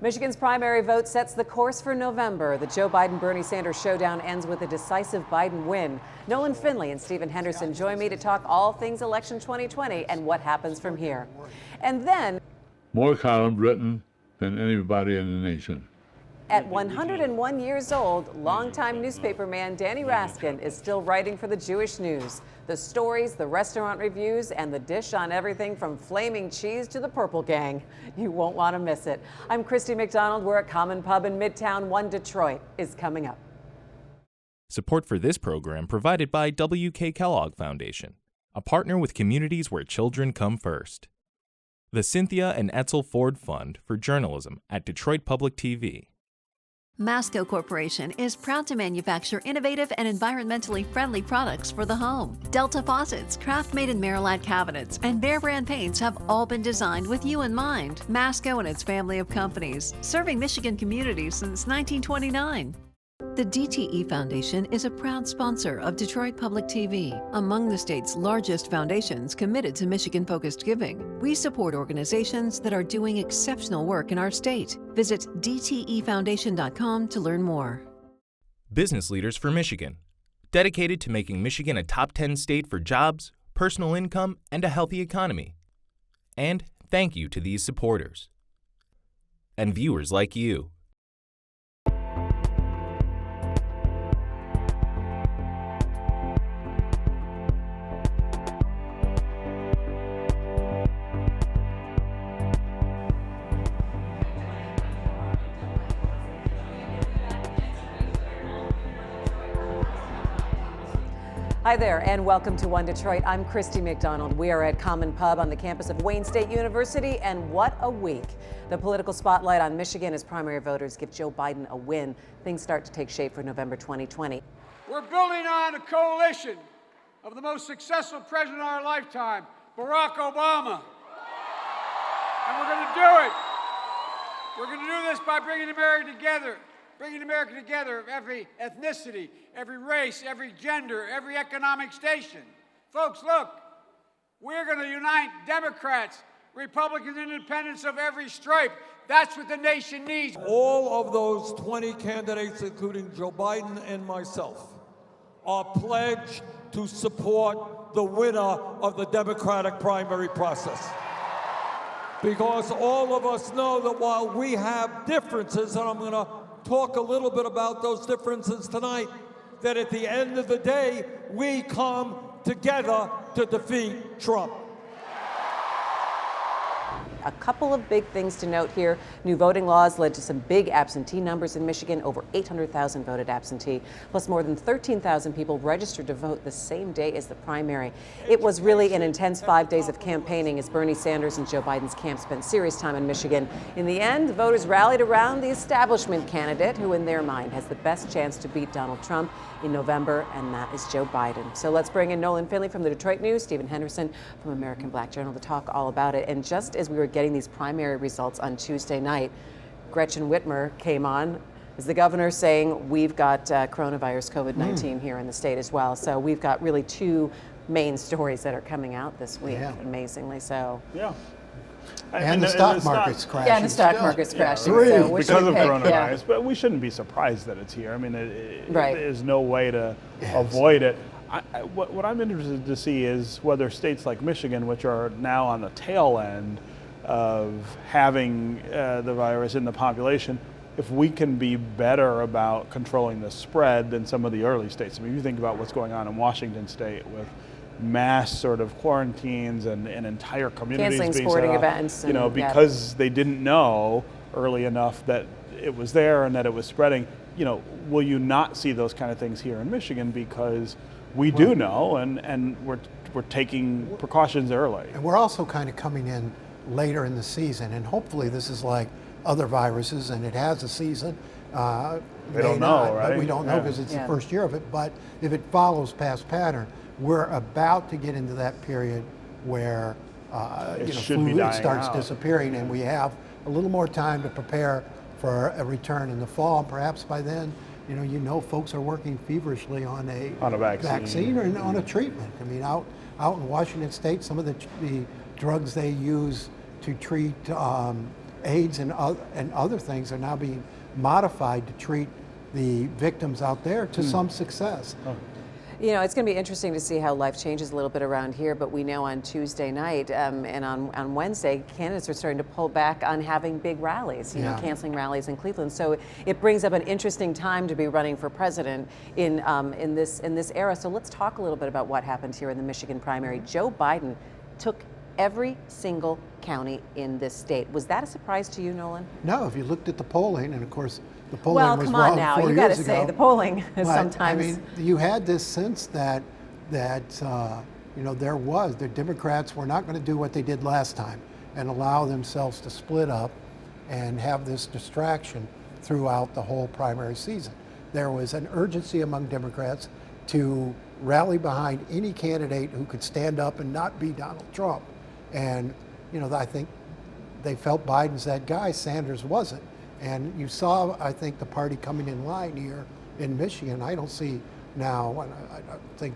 Michigan's primary vote sets the course for November. The Joe Biden-Bernie Sanders showdown ends with a decisive Biden win. Nolan and Stephen Henderson join me to talk all things election 2020 and what happens from here. And then, more columns written than anybody in the nation. At 101 years old, longtime newspaperman Danny Raskin is still writing for the Jewish News. The stories, the restaurant reviews, and the dish on everything from flaming cheese to the Purple Gang. You won't want to miss it. I'm Christy McDonald. We're at Common Pub in Midtown. One Detroit is coming up. Support for this program provided by W.K. Kellogg Foundation, a partner with communities where children come first. The Cynthia and Edsel Ford Fund for Journalism at Detroit Public TV. Masco Corporation is proud to manufacture innovative and environmentally friendly products for the home. Delta faucets, craft-made in Merillat cabinets, and Behr brand paints have all been designed with you in mind. Masco and its family of companies, serving Michigan communities since 1929. The DTE Foundation is a proud sponsor of Detroit Public TV, among the state's largest foundations committed to Michigan-focused giving. We support organizations that are doing exceptional work in our state. Visit dtefoundation.com to learn more. Business Leaders for Michigan, dedicated to making Michigan a top 10 state for jobs, personal income, and a healthy economy. And thank you to these supporters. And viewers like you. Hi there, and welcome to One Detroit. I'm Christy McDonald. We are at Common Pub on the campus of Wayne State University, and what a week. The political spotlight on Michigan as primary voters give Joe Biden a win. Things start to take shape for November 2020. We're building on a coalition of the most successful president of our lifetime, Barack Obama. And we're going to do it. We're going to do this by bringing America together. Bringing America together of every ethnicity, every race, every gender, every economic station. Folks, look, we're going to unite Democrats, Republicans, independents of every stripe. That's what the nation needs. All of those 20 candidates, including Joe Biden and myself, are pledged to support the winner of the Democratic primary process. Because all of us know that while we have differences, and I'm going to talk a little bit about those differences tonight, that at the end of the day, we come together to defeat Trump. A couple of big things to note here. New voting laws led to some big absentee numbers in Michigan. Over 800,000 voted absentee, plus more than 13,000 people registered to vote the same day as the primary. It was really an intense 5 days of campaigning as Bernie Sanders and Joe Biden's camp spent serious time in Michigan. In the end, voters rallied around the establishment candidate who in their mind has the best chance to beat Donald Trump in November, and that is Joe Biden. So let's bring in Nolan from the Detroit News, Stephen Henderson from American Black Journal to talk all about it. And just as we were getting these primary results on Tuesday night, Gretchen Whitmer came on as the governor saying we've got coronavirus, COVID-19 here in the state as well. So we've got really two main stories that are coming out this week, amazingly so. Yeah. And the stock market's crashing. Yeah, and the stock market's crashing. Yeah, so because of coronavirus, but we shouldn't be surprised that it's here. I mean, there's no way to avoid it. What I'm interested to see is whether states like Michigan, which are now on the tail end of having the virus in the population, if we can be better about controlling the spread than some of the early states. I mean, you think about what's going on in Washington State with mass sort of quarantines and entire communities canceling being sporting set off, events, you know, because they didn't know early enough that it was there and that it was spreading. You know, will you not see those kind of things here in Michigan because we do know and we're taking precautions early. And we're also kind of coming in later in the season, and hopefully this is like other viruses and it has a season. They don't know, right? But we don't know because it's the first year of it. But if it follows past pattern, we're about to get into that period where flu starts disappearing, and we have a little more time to prepare for a return in the fall. Perhaps by then, folks are working feverishly on a vaccine or on a treatment. I mean, out in Washington State, some of the drugs they use to treat aids and other things are now being modified to treat the victims out there to some success. You know, it's going to be interesting to see how life changes a little bit around here, but we know on Tuesday night and on Wednesday, candidates are starting to pull back on having big rallies, you know, canceling rallies in Cleveland. So it brings up an interesting time to be running for president in this era. So let's talk a little bit about what happened here in the Michigan primary. Joe Biden took every single county in this state. Was that a surprise to you, Nolan? No, if you looked at the polling, and of course the polling was come wrong on now, 4 you got to years say ago, the polling is but, sometimes. I mean, you had this sense that you know, the Democrats were not going to do what they did last time and allow themselves to split up and have this distraction throughout the whole primary season. There was an urgency among Democrats to rally behind any candidate who could stand up and not be Donald Trump. And, you know, I think they felt Biden's that guy, Sanders wasn't. And you saw, I think, the party coming in line here in Michigan. I don't see now, and I think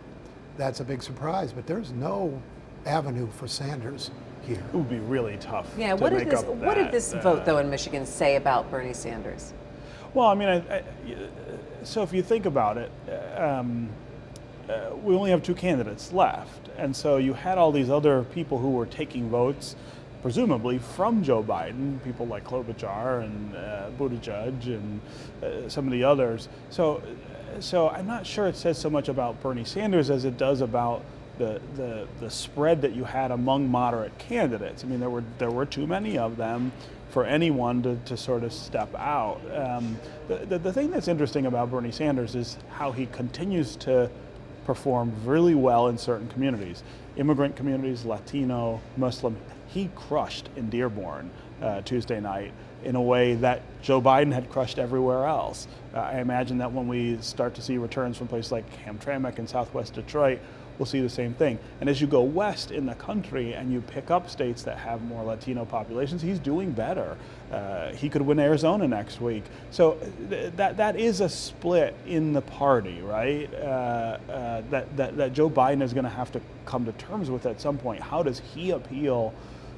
that's a big surprise, but there's no avenue for Sanders here. It would be really tough. Yeah, what did this vote, though, in Michigan say about Bernie Sanders? Well, I mean, so if you think about it, we only have two candidates left. And so you had all these other people who were taking votes, presumably from Joe Biden, people like Klobuchar and Buttigieg and some of the others. So I'm not sure it says so much about Bernie Sanders as it does about the spread that you had among moderate candidates. I mean, there were too many of them for anyone to sort of step out. The thing that's interesting about Bernie Sanders is how he continues to perform really well in certain communities. Immigrant communities, Latino, Muslim. He crushed in Dearborn Tuesday night in a way that Joe Biden had crushed everywhere else. I imagine that when we start to see returns from places like Hamtramck and Southwest Detroit, we'll see the same thing. And as you go west in the country and you pick up states that have more Latino populations, he's doing better. He could win Arizona next week. So that is a split in the party, right? That Joe Biden is going to have to come to terms with at some point. How does he appeal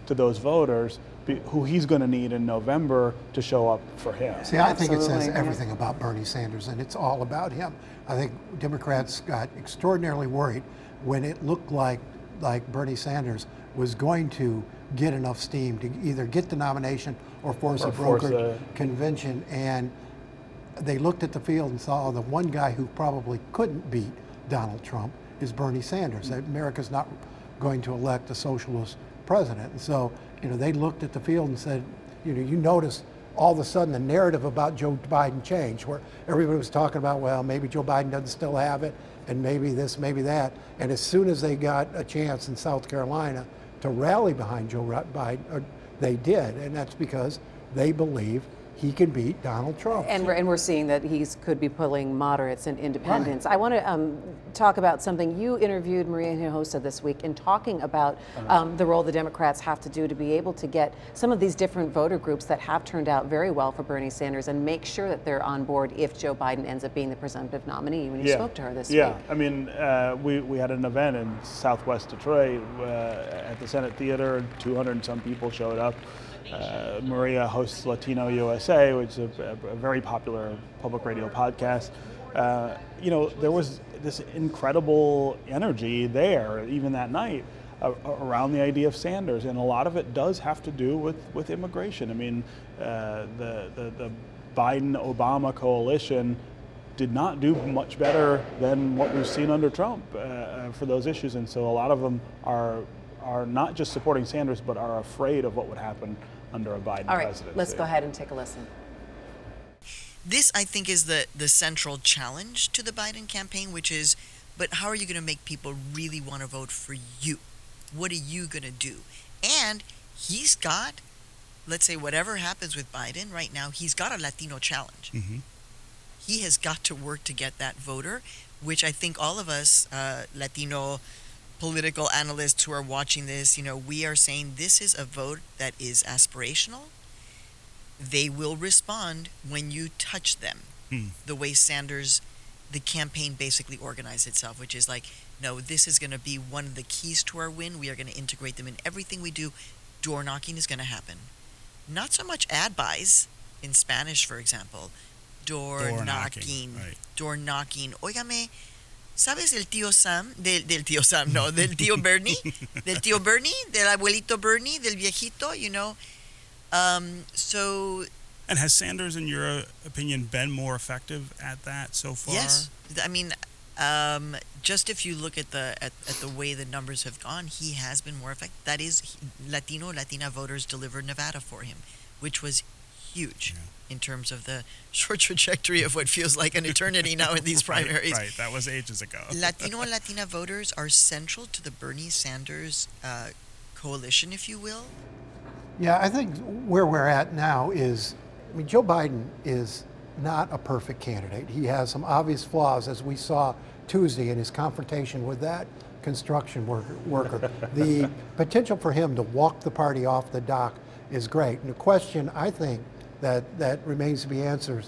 to those voters who he's going to need in November to show up for him? See, I think it says everything about Bernie Sanders, and it's all about him. I think Democrats got extraordinarily worried when it looked like Bernie Sanders was going to get enough steam to either get the nomination or force a brokered convention. And they looked at the field and saw the one guy who probably couldn't beat Donald Trump is Bernie Sanders. America's not going to elect a socialist president. And so, you know, they looked at the field and said, you know, you notice all of a sudden the narrative about Joe Biden changed, where everybody was talking about, well, maybe Joe Biden doesn't still have it, and maybe this, maybe that. And as soon as they got a chance in South Carolina to rally behind Joe Biden, they did, and that's because they believe he can beat Donald Trump. And we're seeing that he could be pulling moderates and independents. Right. I want to talk about something you interviewed Maria Hinojosa this week in talking about the role the Democrats have to do to be able to get some of these different voter groups that have turned out very well for Bernie Sanders and make sure that they're on board if Joe Biden ends up being the presumptive nominee when you spoke to her this week. Yeah, I mean, we had an event in Southwest Detroit at the Senate Theater. 200 and some people showed up. Maria hosts Latino USA, which is a very popular public radio podcast. You know, there was this incredible energy there, even that night, around the idea of Sanders, and a lot of it does have to do with immigration. I mean, the Biden-Obama coalition did not do much better than what we've seen under Trump for those issues, and so a lot of them are not just supporting Sanders, but are afraid of what would happen under a Biden presidency. All right, let's go ahead and take a listen. This, I think, is the central challenge to the Biden campaign, which is, but how are you going to make people really want to vote for you? What are you going to do? And he's got, let's say, whatever happens with Biden right now, he's got a Latino challenge. Mm-hmm. He has got to work to get that voter, which I think all of us Latino political analysts who are watching this, you know, we are saying this is a vote that is aspirational. They will respond when you touch them. The way Sanders, the campaign basically organized itself, which is like, no, this is going to be one of the keys to our win. We are going to integrate them in everything we do. Door knocking is going to happen. not so much ad buys in Spanish, for example, door knocking, right. Door knocking. Óigame, ¿sabes del tío Sam? Del tío Sam, no, del tío Bernie? Del tío Bernie? Del abuelito Bernie? Del viejito, you know? So... And has Sanders, in your opinion, been more effective at that so far? Yes. I mean, just if you look at the way the numbers have gone, he has been more effective. That is, Latina voters delivered Nevada for him, which was huge in terms of the short trajectory of what feels like an eternity now in these primaries. Right, that was ages ago. Latino and Latina voters are central to the Bernie Sanders coalition, if you will. Yeah, I think where we're at now is, I mean, Joe Biden is not a perfect candidate. He has some obvious flaws, as we saw Tuesday in his confrontation with that construction worker. The potential for him to walk the party off the dock is great. And the question, I think, that remains to be answered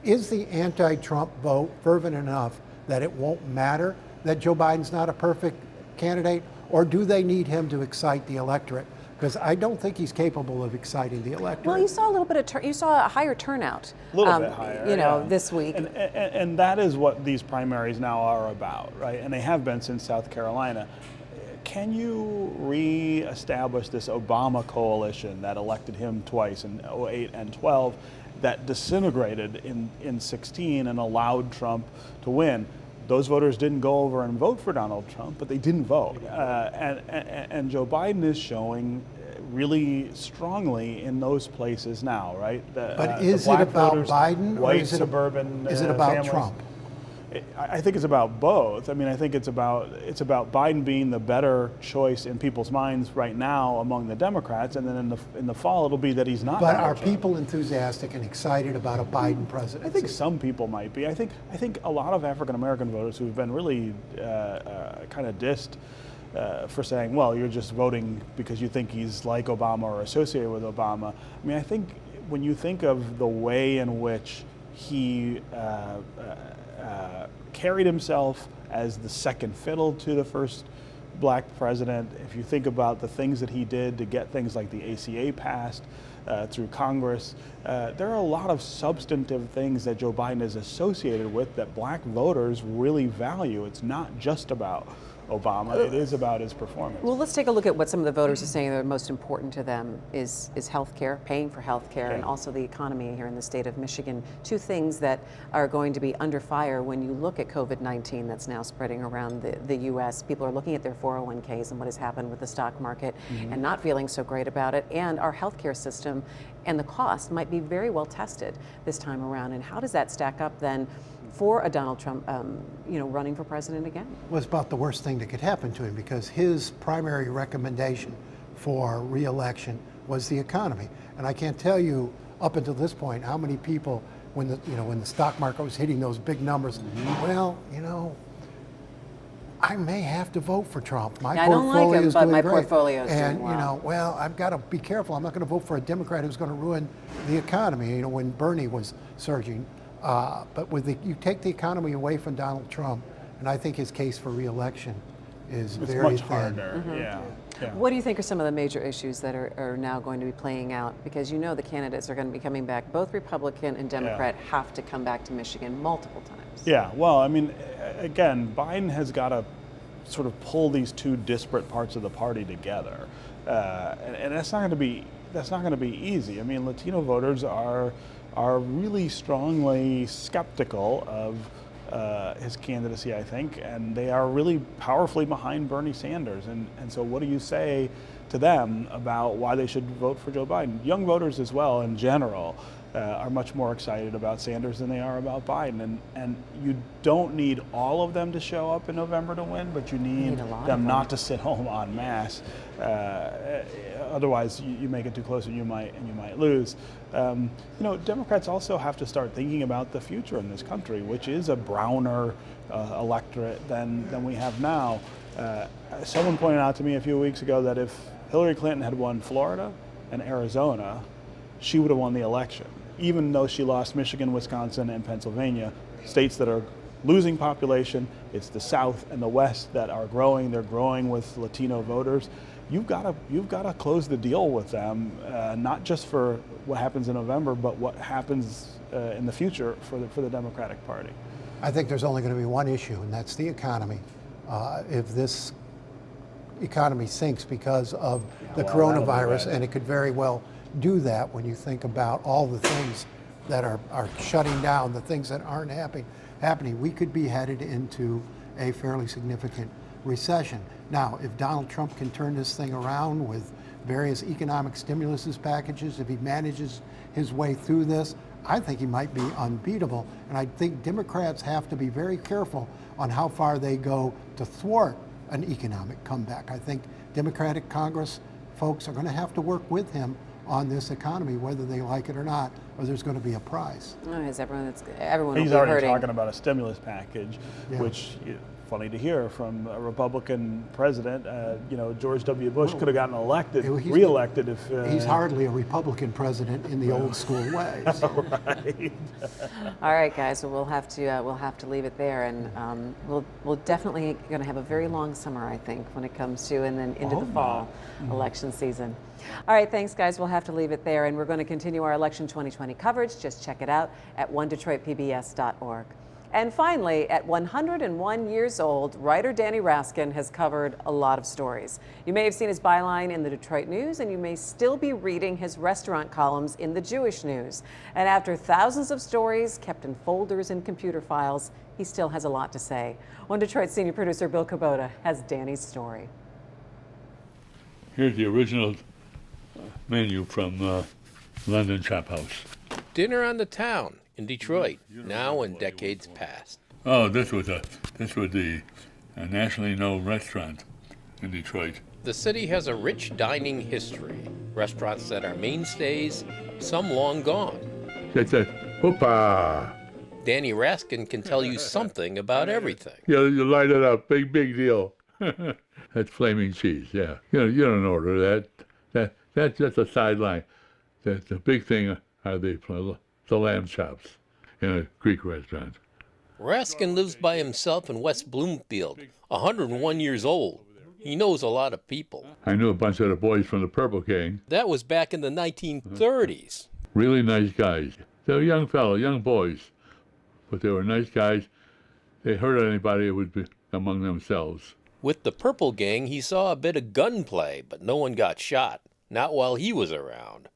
is the anti-Trump vote fervent enough that it won't matter that Joe Biden's not a perfect candidate, or do they need him to excite the electorate? Because I don't think he's capable of exciting the electorate. Well, you saw a little bit of you saw a higher turnout. A little bit higher, this week. And that is what these primaries now are about, right? And they have been since South Carolina. Can you re-establish this Obama coalition that elected him twice in 2008 and 12, that disintegrated in 16 and allowed Trump to win? Those voters didn't go over and vote for Donald Trump, but they didn't vote. And Joe Biden is showing really strongly in those places now, right? But is it about Biden, or is it suburban is it about families. Trump? I think it's about both. I mean, I think it's about Biden being the better choice in people's minds right now among the Democrats, and then in the fall it'll be that he's not. But are people enthusiastic and excited about a Biden presidency? I think some people might be. I think a lot of African American voters who've been really kind of dissed for saying, well, you're just voting because you think he's like Obama or associated with Obama. I mean, I think when you think of the way in which he carried himself as the second fiddle to the first black president, if you think about the things that he did to get things like the ACA passed through Congress, there are a lot of substantive things that Joe Biden is associated with that black voters really value. It's not just about Obama, it is about his performance. Well, let's take a look at what some of the voters are saying that are most important to them is health care, paying for health care, and also the economy here in the state of Michigan. Two things that are going to be under fire when you look at COVID-19 that's now spreading around the U.S. People are looking at their 401ks and what has happened with the stock market and not feeling so great about it. And our healthcare system and the cost might be very well tested this time around. And how does that stack up then for a Donald Trump, running for president again? Well, it's about the worst thing that could happen to him, because his primary recommendation for re-election was the economy. And I can't tell you up until this point how many people, when the stock market was hitting those big numbers, well, I may have to vote for Trump. My portfolio is doing great. Portfolio is and doing well. well, I've got to be careful. I'm not going to vote for a Democrat who's going to ruin the economy. When Bernie was surging. But you take the economy away from Donald Trump, and I think his case for re-election is very much thin. harder. Yeah. What do you think are some of the major issues that are now going to be playing out? Because the candidates are going to be coming back. Both Republican and Democrat have to come back to Michigan multiple times. Yeah, well, I mean, again, Biden has got to sort of pull these two disparate parts of the party together, and that's not going to be easy. I mean, Latino voters are really strongly skeptical of his candidacy, I think, and they are really powerfully behind Bernie Sanders. And so what do you say to them about why they should vote for Joe Biden? Young voters as well, in general, are much more excited about Sanders than they are about Biden. And you don't need all of them to show up in November to win, but you need them not to sit home en masse. Otherwise, you make it too close and you might lose. Democrats also have to start thinking about the future in this country, which is a browner electorate than we have now. Someone pointed out to me a few weeks ago that if Hillary Clinton had won Florida and Arizona, she would have won the election, even though she lost Michigan, Wisconsin, and Pennsylvania, states that are losing population. It's the South and the West that are growing. They're growing with Latino voters. you've got to close the deal with them, not just for what happens in November, but what happens in the future for the Democratic Party. I think there's only going to be one issue, and that's the economy. If this economy sinks because of the coronavirus, and it could very well do that when you think about all the things that are shutting down, the things that aren't happening, we could be headed into a fairly significant recession. Now, if Donald Trump can turn this thing around with various economic stimulus packages, if he manages his way through this, I think he might be unbeatable. And I think Democrats have to be very careful on how far they go to thwart an economic comeback. I think Democratic Congress folks are going to have to work with him on this economy, whether they like it or not, or there's going to be a price. Oh, everyone He's will be already hurting. talking about a stimulus package, which, funny to hear from a Republican president. George W. Bush could have gotten reelected if he's hardly a Republican president in the old school way. So. Right. All right, guys. Well, we'll have to leave it there, and we'll definitely going to have a very long summer, I think, when it comes to and then into the fall election season. All right, thanks, guys. We'll have to leave it there, and we're going to continue our election 2020 coverage. Just check it out at onedetroitpbs.org. And finally, at 101 years old, writer Danny Raskin has covered a lot of stories. You may have seen his byline in the Detroit News, and you may still be reading his restaurant columns in the Jewish News. And after thousands of stories kept in folders and computer files, he still has a lot to say. One Detroit senior producer Bill Kubota has Danny's story. Here's the original menu from London Chop House. Dinner on the Town in Detroit, now and decades past. Oh, this was the nationally known restaurant in Detroit. The city has a rich dining history. Restaurants that are mainstays, some long gone. That's it. Hoopa! Danny Raskin can tell you something about everything. Yeah, you light it up. Big deal. That's flaming cheese, yeah. You don't order that. That's just a sideline. The big thing are the lamb chops in a Greek restaurant. Raskin lives by himself in West Bloomfield, 101 years old. He knows a lot of people. I knew a bunch of the boys from the Purple Gang. That was back in the 1930s. Really nice guys. They were young boys, but they were nice guys. They hurt anybody, it would be among themselves. With the Purple Gang, he saw a bit of gunplay, but no one got shot. Not while he was around.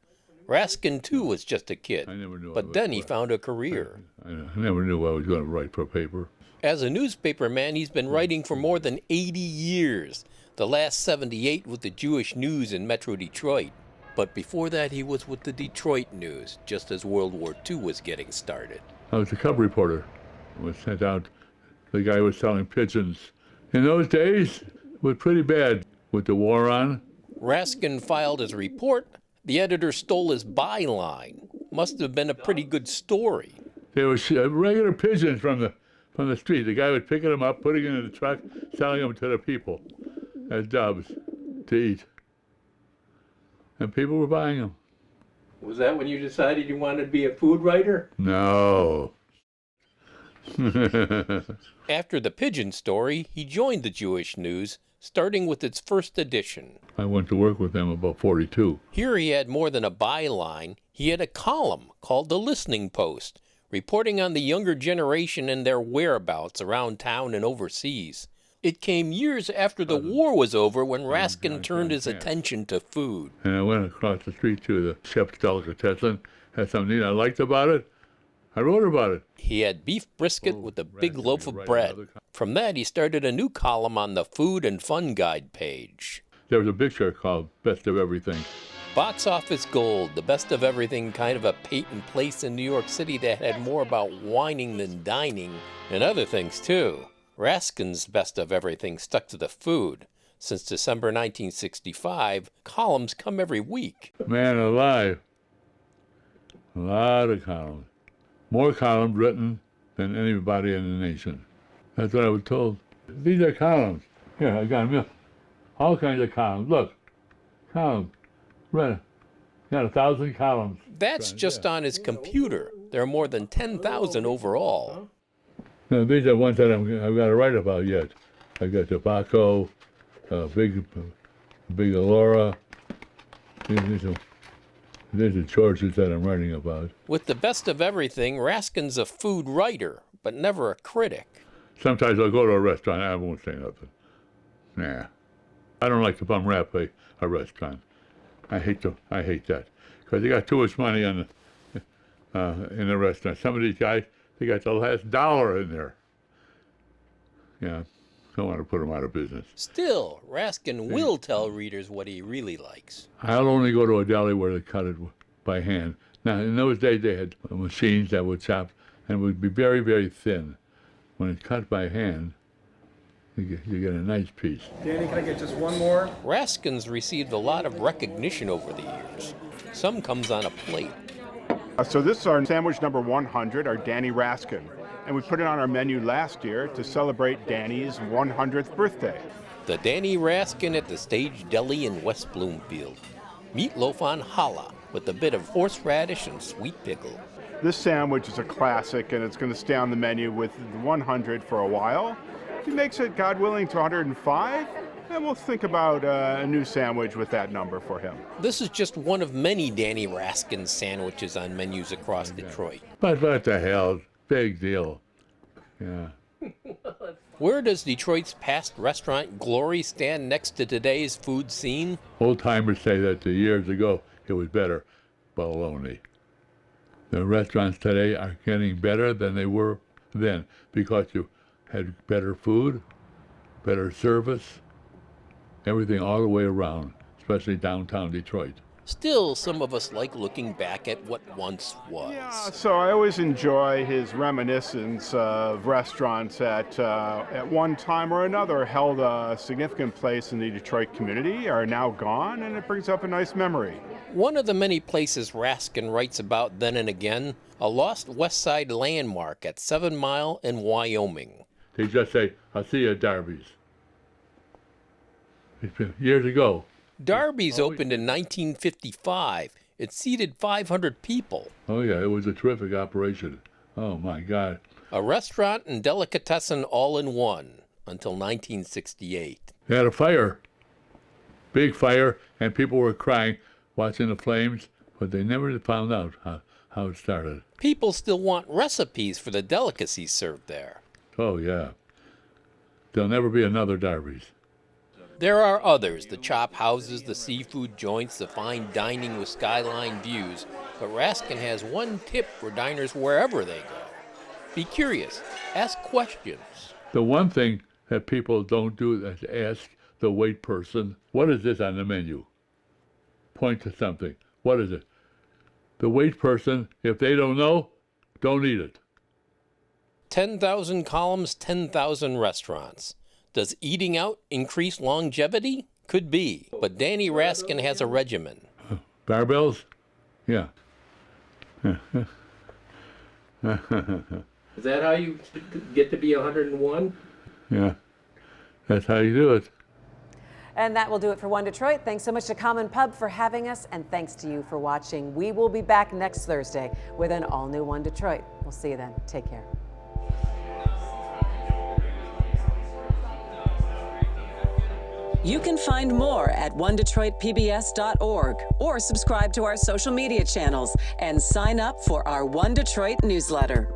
Raskin, too, was just a kid, but then he found a career. I never knew I was going to write for a paper. As a newspaper man, he's been writing for more than 80 years, the last 78 with the Jewish News in Metro Detroit. But before that, he was with the Detroit News, just as World War II was getting started. I was a cub reporter. I was sent out. The guy was selling pigeons. In those days, it was pretty bad with the war on. Raskin filed his report. The editor stole his byline. Must have been a pretty good story. They were regular pigeons from the street. The guy was picking them up, putting them in the truck, selling them to the people as doves to eat. And people were buying them. Was that when you decided you wanted to be a food writer? No. After the pigeon story, he joined the Jewish News, starting with its first edition. I went to work with them about 42. Here he had more than a byline. He had a column called The Listening Post, reporting on the younger generation and their whereabouts around town and overseas. It came years after the war was over when Raskin turned his attention to food. And I went across the street to the Chef's Delicatessen, had something I liked about it. I wrote about it. He had beef brisket with a big loaf of bread. From that, he started a new column on the Food and Fun Guide page. There was a picture called Best of Everything. Box office gold, the best of everything, kind of a patent place in New York City that had more about whining than dining, and other things too. Raskin's best of everything stuck to the food. Since December 1965, columns come every week. Man alive. A lot of columns. More columns written than anybody in the nation. That's what I was told. These are columns. Here, I got them. All kinds of columns. Look, columns. Read. Got 1,000 columns. That's just on his computer. There are more than 10,000 overall. Now, these are ones that I've got to write about yet. I got tobacco, big Big Alora. These are the choices that I'm writing about. With the best of everything, Raskin's a food writer, but never a critic. Sometimes I'll go to a restaurant, I won't say nothing. Nah. I don't like to bum rap a restaurant. I hate that. Because they got too much money in the restaurant. Some of these guys, they got the last dollar in there. Yeah, don't want to put them out of business. Still, Raskin will tell readers what he really likes. I'll only go to a deli where they cut it by hand. Now, in those days, they had machines that would chop and would be very, very thin. When it's cut by hand, you get a nice piece. Danny, can I get just one more? Raskin's received a lot of recognition over the years. Some comes on a plate. So this is our sandwich number 100, our Danny Raskin. And we put it on our menu last year to celebrate Danny's 100th birthday. The Danny Raskin at the Stage Deli in West Bloomfield. Meatloaf on challah with a bit of horseradish and sweet pickle. This sandwich is a classic, and it's going to stay on the menu with the 100 for a while. If he makes it, God willing, to 105, then we'll think about a new sandwich with that number for him. This is just one of many Danny Raskin sandwiches on menus across Detroit. But what the hell? Big deal. Yeah. Where does Detroit's past restaurant glory stand next to today's food scene? Old-timers say that years ago it was better. Baloney. The restaurants today are getting better than they were then because you had better food, better service, everything all the way around, especially downtown Detroit. Still, some of us like looking back at what once was. Yeah, so I always enjoy his reminiscence of restaurants that at one time or another held a significant place in the Detroit community, are now gone, and it brings up a nice memory. One of the many places Raskin writes about then and again, a lost West Side landmark at 7 Mile in Wyoming. They just say, I'll see you at Darby's. It's been years ago. Darby's opened in 1955. It seated 500 people. Oh, yeah, it was a terrific operation. Oh, my God. A restaurant and delicatessen all in one until 1968. They had a fire, big fire, and people were crying, watching the flames, but they never found out how it started. People still want recipes for the delicacies served there. Oh, yeah. There'll never be another Darby's. There are others, the chop houses, the seafood joints, the fine dining with skyline views, but Raskin has one tip for diners wherever they go. Be curious. Ask questions. The one thing that people don't do is ask the wait person, what is this on the menu? Point to something. What is it? The wait person, if they don't know, don't eat it. 10,000 columns, 10,000 restaurants. Does eating out increase longevity? Could be, but Danny Raskin has a regimen. Barbells? Yeah. Is that how you get to be 101? Yeah, that's how you do it. And that will do it for One Detroit. Thanks so much to Common Pub for having us, and thanks to you for watching. We will be back next Thursday with an all-new One Detroit. We'll see you then. Take care. You can find more at onedetroitpbs.org or subscribe to our social media channels and sign up for our One Detroit newsletter.